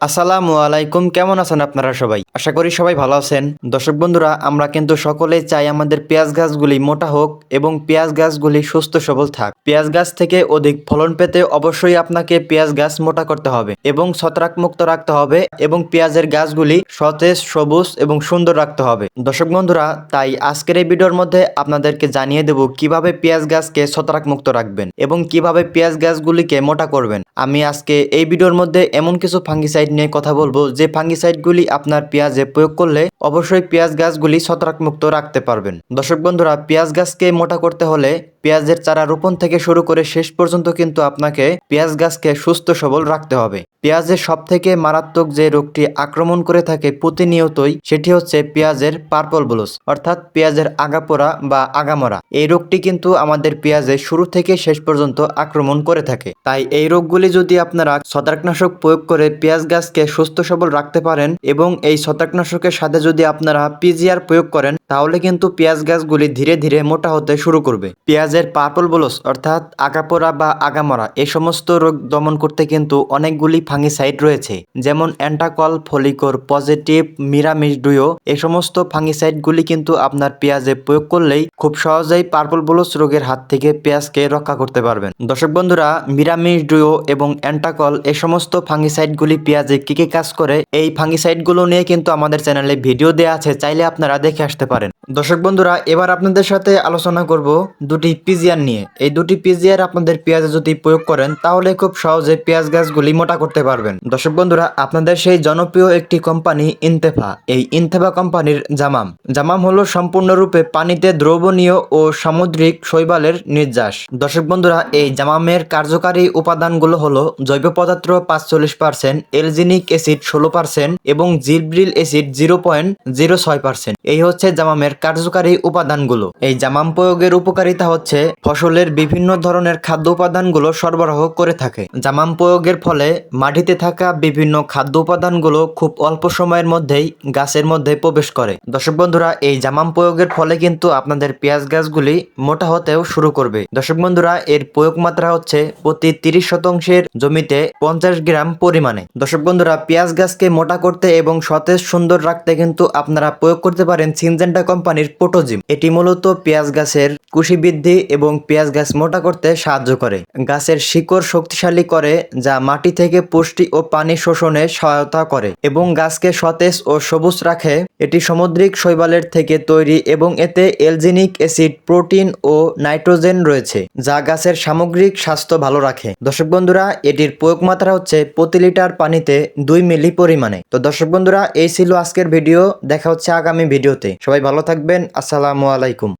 আসসালামু আলাইকুম, কেমন আছেন আপনারা সবাই? আশা করি সবাই ভালো আছেন। দর্শক বন্ধুরা, আমরা কিন্তু সকলেই চাই আমাদের পেঁয়াজ গাছগুলি মোটা হোক এবং পেঁয়াজ গাছগুলি সুস্থ সবল থাক। পেঁয়াজ গাছ থেকে অধিক ফলন পেতে অবশ্যই আপনাকে পেঁয়াজ গাছ মোটা করতে হবে এবং ছত্রাকমুক্ত রাখতে হবে এবং পেঁয়াজের গাছগুলি সতেজ, সবুজ এবং সুন্দর রাখতে হবে। দর্শক বন্ধুরা, তাই আজকের এই ভিডিওর মধ্যে আপনাদেরকে জানিয়ে দেব কিভাবে পেঁয়াজ গাছকে ছত্রাকমুক্ত রাখবেন এবং কিভাবে পেঁয়াজ গাছগুলিকে মোটা করবেন। আমি আজকে এই ভিডিওর মধ্যে এমন কিছু ফাঙ্গিসাইড নিয়ে কথা বলবো যে ফাঙ্গিসাইডগুলি আপনার পেঁয়াজে প্রয়োগ করলে অবশ্যই পেঁয়াজ গাছগুলি ছত্রাকমুক্ত রাখতে পারবেন। দর্শক বন্ধুরা, পেঁয়াজ গাছকে মোটা করতে হলে পেঁয়াজের চারা রোপণ থেকে শুরু করে শেষ পর্যন্ত কিন্তু আপনাকে পেঁয়াজ গাছকে সুস্থ সবল রাখতে হবে। পেঁয়াজের সব থেকে মারাত্মক যে রোগটি আক্রমণ করে থাকে প্রতিনিয়তই, সেটি হচ্ছে পেঁয়াজের পার্পল ব্লচ, অর্থাৎ পেঁয়াজের আগাপোড়া বা আগামরা। এই রোগটি কিন্তু আমাদের পেঁয়াজে শুরু থেকে শেষ পর্যন্ত আক্রমণ করে থাকে। তাই এই রোগগুলি যদি আপনারা ছত্রাকনাশক প্রয়োগ করে পেঁয়াজ গাছকে সুস্থ সবল রাখতে পারেন এবং এই ছত্রাকনাশকের সাথে যদি আপনারা পিজিআর প্রয়োগ করেন, তাহলে কিন্তু পেঁয়াজ গাছগুলি ধীরে ধীরে মোটা হতে শুরু করবে। পেঁয়াজের পার্পল ব্লচ অর্থাৎ আগাপোড়া বা আগামরা এই সমস্ত রোগ দমন করতে কিন্তু অনেকগুলি ফাঙ্গিসাইড রয়েছে, যেমন অ্যান্টাকল, ফলিকোর পজিটিভ, মিরামিসডুয়ো। এই সমস্ত ফাঙ্গিসাইডগুলি কিন্তু আপনার পেঁয়াজে প্রয়োগ করলেই খুব সহজেই পার্পল ব্লচ রোগের হাত থেকে পেঁয়াজকে রক্ষা করতে পারবেন। দর্শক বন্ধুরা, মিরামিসডুয়ো এবং অ্যান্টাকল এই সমস্ত ফাঙ্গিসাইডগুলি পেঁয়াজে কি কি কাজ করে, এই ফাঙ্গিসাইডগুলো নিয়ে কিন্তু আমাদের চ্যানেলে ভিডিও দেওয়া আছে, চাইলে আপনারা দেখে আসতে পারেন। দর্শক বন্ধুরা, এবার আপনাদের সাথে আলোচনা করব দুটি পিজিআর নিয়ে। এই দুটি পিজিআর আপনাদের পেঁয়াজে যদি প্রয়োগ করেন, তাহলে খুব সহজে পেঁয়াজ গাছগুলি মোটা করতে পারবেন। দর্শক বন্ধুরা, আপনাদের সেই জনপ্রিয় একটি কোম্পানি ইনতেফা, এই ইনতেফা কোম্পানির জামাম। জামাম হলো সম্পূর্ণরূপে পানিতে দ্রবণীয় ও সামুদ্রিক শৈবালের নির্যাস। দর্শক বন্ধুরা, এই জামামের কার্যকারী উপাদানগুলো হলো জৈব পদার্থ 45%, এলজিনিক অ্যাসিড 16% এবং জিব্রিল অ্যাসিড 0.06%। এই হচ্ছে জামামের কার্যকারী উপাদানগুলো। এই জামাম প্রয়োগের উপকারিতা হচ্ছে ফসলের বিভিন্ন ধরনের খাদ্য উপাদানগুলো সরবরাহ করে থাকে। জামাম প্রয়োগের ফলে মাটিতে থাকা বিভিন্ন খাদ্য উপাদানগুলো খুব অল্প সময়ের মধ্যেই গাছের মধ্যে প্রবেশ করে। দর্শক বন্ধুরা, এই জামাম প্রয়োগের ফলে কিন্তু আপনাদের পেঁয়াজ গাছগুলি মোটা হতেও শুরু করবে। দর্শক বন্ধুরা, এর প্রয়োগ মাত্রা হচ্ছে প্রতি 30 শতাংশের জমিতে 50 গ্রাম পরিমাণে। দর্শক বন্ধুরা, পেঁয়াজ গাছকে মোটা করতে এবং সতেজ সুন্দর রাখতে কিন্তু আপনারা প্রয়োগ করতে পারেন সিনজেন্টা কোম্পানির পোটোজিম। এটি মূলত পেঁয়াজ গাছের কুশি বৃদ্ধি এবং পেঁয়াজ গাছ মোটা করতে সাহায্য করে। গাছের শিকড় শক্তিশালী করে, যা মাটি থেকে পুষ্টি ও পানি শোষণে সহায়তা করে এবং গাছকে সতেজ ও সবুজ রাখে। এটি সামুদ্রিক শৈবালের থেকে তৈরি এবং এতে এলজিনিক অ্যাসিড, প্রোটিন ও নাইট্রোজেন রয়েছে, যা গাছের সামগ্রিক স্বাস্থ্য ভালো রাখে। দর্শক বন্ধুরা, এটির প্রয়োগ মাত্রা হচ্ছে প্রতি লিটার পানিতে 2 মিলি পরিমাণে। তো দর্শক বন্ধুরা, এই ছিল আজকের ভিডিও। দেখা হচ্ছে আগামী ভিডিওতে। সবাই ভালো থাকবেন। আসসালামু আলাইকুম।